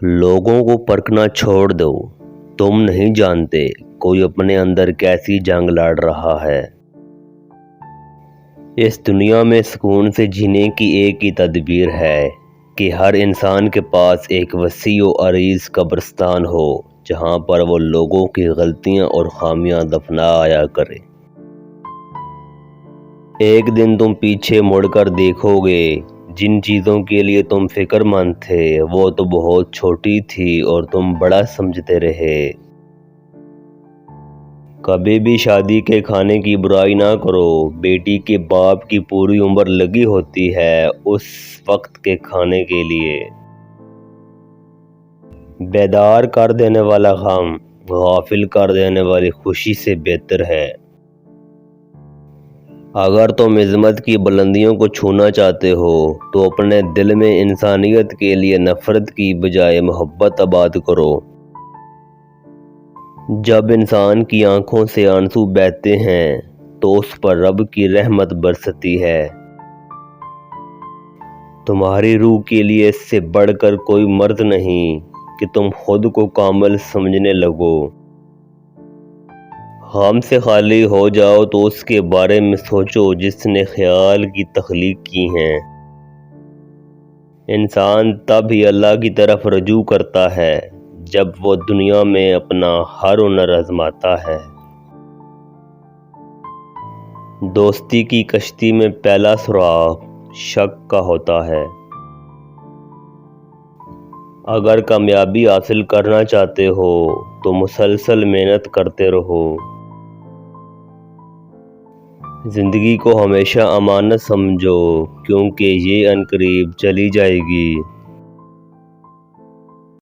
لوگوں کو پرکھنا چھوڑ دو، تم نہیں جانتے کوئی اپنے اندر کیسی جنگ لڑ رہا ہے۔ اس دنیا میں سکون سے جینے کی ایک ہی تدبیر ہے کہ ہر انسان کے پاس ایک وسیع و عریض قبرستان ہو جہاں پر وہ لوگوں کی غلطیاں اور خامیاں دفنا آیا کرے۔ ایک دن تم پیچھے مڑ کر دیکھو گے جن چیزوں کے لیے تم فکر مند تھے وہ تو بہت چھوٹی تھی اور تم بڑا سمجھتے رہے۔ کبھی بھی شادی کے کھانے کی برائی نہ کرو، بیٹی کے باپ کی پوری عمر لگی ہوتی ہے اس وقت کے کھانے کے لیے۔ بیدار کر دینے والا غم غافل کر دینے والی خوشی سے بہتر ہے۔ اگر تم عظمت کی بلندیوں کو چھونا چاہتے ہو تو اپنے دل میں انسانیت کے لیے نفرت کی بجائے محبت آباد کرو۔ جب انسان کی آنکھوں سے آنسو بہتے ہیں تو اس پر رب کی رحمت برستی ہے۔ تمہاری روح کے لیے اس سے بڑھ کر کوئی مرض نہیں کہ تم خود کو کامل سمجھنے لگو۔ غم سے خالی ہو جاؤ تو اس کے بارے میں سوچو جس نے خیال کی تخلیق کی ہے۔ انسان تب ہی اللہ کی طرف رجوع کرتا ہے جب وہ دنیا میں اپنا ہر ہنر آزماتا ہے۔ دوستی کی کشتی میں پہلا سراغ شک کا ہوتا ہے۔ اگر کامیابی حاصل کرنا چاہتے ہو تو مسلسل محنت کرتے رہو۔ زندگی کو ہمیشہ امانت سمجھو کیونکہ یہ عنقریب چلی جائے گی۔